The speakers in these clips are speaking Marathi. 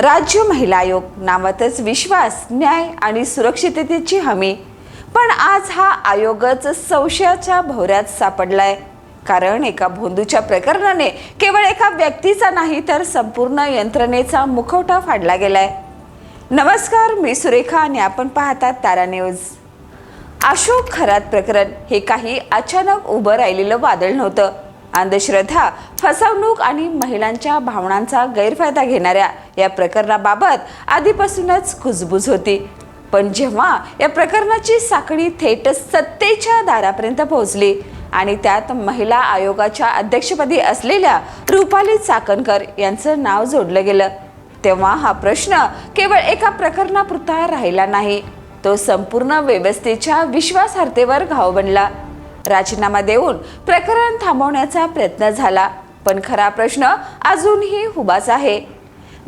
राज्य महिला आयोग नावातच विश्वास, न्याय आणि सुरक्षिततेची हमी. पण आज हा आयोगच संशयाच्या भोवऱ्यात सापडलाय. कारण एका भोंदूच्या प्रकरणाने केवळ एका व्यक्तीचा नाही तर संपूर्ण यंत्रणेचा मुखवटा फाडला गेलाय. नमस्कार, मी सुरेखा आणि आपण पाहतात तारा न्यूज. अशोक खरात प्रकरण हे काही अचानक उभं राहिलेलं वादळ नव्हतं. अंधश्रद्धा, फसवणूक आणि महिलांच्या भावनांचा गैरफायदा घेणाऱ्या या प्रकरणाबाबत आधीपासूनच कुजबूज होती. पण जेव्हा या प्रकरणाची साखळी थेट सत्तेच्या दारापर्यंत पोहोचली आणि त्यात महिला आयोगाच्या अध्यक्षपदी असलेल्या रुपाली चाकणकर यांचं नाव जोडलं गेलं, तेव्हा हा प्रश्न केवळ एका प्रकरणापुरता राहिला नाही, तो संपूर्ण व्यवस्थेच्या विश्वासार्हतेवर घाव बनला. राजीनामा देऊन प्रकरण थांबवण्याचा प्रयत्न झाला, पण खरा प्रश्न अजूनही उभाच आहे.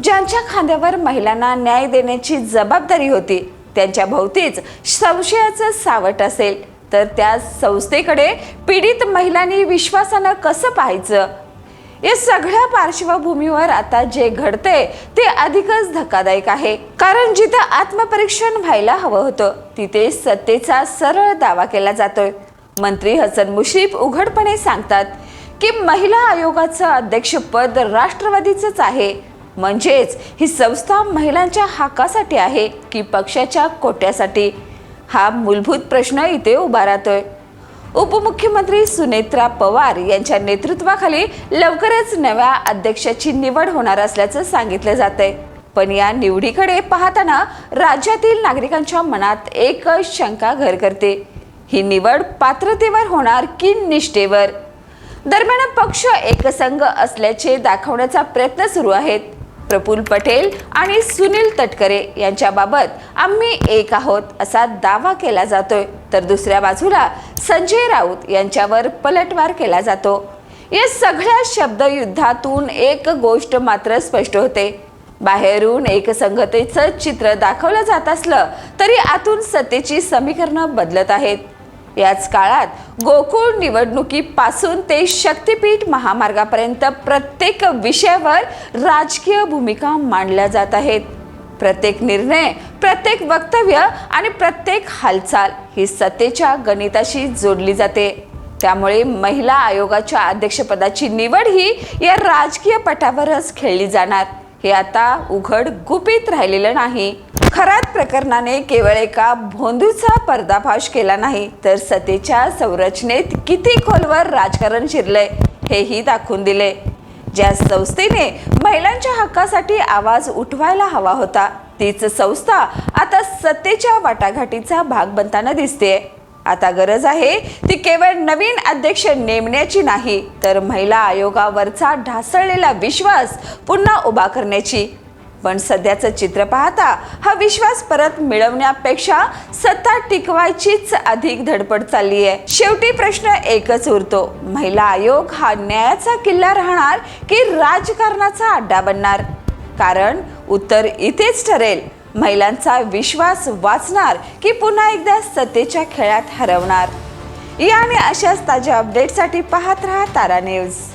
ज्यांच्या खांद्यावर महिलांना न्याय देण्याची जबाबदारी होती त्यांच्या भोवतीच संशयाचं सावट असेल तर त्या संस्थेकडे पीडित महिलांनी विश्वासानं कसं पाहायचं? या सगळ्या पार्श्वभूमीवर आता जे घडते ते अधिकच धक्कादायक आहे. कारण जिथं आत्मपरीक्षण व्हायला हवं होतं तिथे सत्तेचा सरळ दावा केला जातोय. मंत्री हसन मुश्रीफ उघडपणे सांगतात की महिला आयोगाचं अध्यक्षपद राष्ट्रवादीचंच आहे. म्हणजेच ही संस्था महिलांच्या हक्कासाठी आहे की पक्षाच्या कोट्यासाठी? हा मूलभूत प्रश्न इथे उभा राहतोय. उपमुख्यमंत्री सुनेत्रा पवार यांच्या नेतृत्वाखाली लवकरच नव्या अध्यक्षाची निवड होणार असल्याचं सांगितलं जातंय. पण या निवडीकडे पाहताना राज्यातील नागरिकांच्या मनात एक शंका घर करते. ही निवड पात्रतेवर होणार की निष्ठेवर? दरम्यान पक्ष एकसंघ असल्याचे दाखवण्याचा प्रयत्न सुरू आहेत. प्रफुल्ल पटेल आणि सुनील तटकरे यांच्याबाबत आम्ही एक आहोत असा दावा केला जातोय, तर दुसऱ्या बाजूला संजय राऊत यांच्यावर पलटवार केला जातो. या सगळ्या शब्दयुद्धातून एक गोष्ट मात्र स्पष्ट होते. बाहेरून एकसंघतेचं चित्र दाखवलं जात असलं तरी आतून सत्तेची समीकरणं बदलत आहेत. याच काळात गोकुळ निवडणुकीपासून ते शक्तीपीठ महामार्गापर्यंत प्रत्येक विषयावर राजकीय भूमिका मांडल्या जात आहेत. प्रत्येक निर्णय, प्रत्येक वक्तव्य आणि प्रत्येक हालचाल ही सत्तेच्या गणिताशी जोडली जाते. त्यामुळे महिला आयोगाच्या अध्यक्षपदाची निवड ही या राजकीय पटावरच खेळली जाणार हे आता उघड गुपित राहिलेलं नाही. खरात प्रकरणाने केवळ एका भोंदूचा पर्दाफाश केला नाही तर सत्तेच्या संरचनेत किती खोलवर राजकारण शिरलंय हेही दाखवून दिले. ज्या संस्थेने महिलांच्या हक्कासाठी आवाज उठवायला हवा होता तीच संस्था आता सत्तेच्या वाटाघाटीचा भाग बनताना दिसते. आता गरज आहे ती केवळ नवीन अध्यक्ष नेमण्याची नाही तर महिला आयोगावरचा ढासळलेला विश्वास पुन्हा उभा करण्याची. पण सध्याचं चित्र पाहता हा विश्वास परत मिळवण्यापेक्षा सत्ता टिकवायचीच अधिक धडपड चालली आहे. शेवटी प्रश्न एकच उरतो, महिला आयोग हा न्यायाचा किल्ला राहणार की राजकारणाचा अड्डा बनणार? कारण उत्तर इथेच ठरेल. महिलांचा विश्वास वाचणार की पुन्हा एकदा सत्तेच्या खेळात हरवणार? या आणि अशाच ताज्या अपडेटसाठी पाहत रहा तारा न्यूज.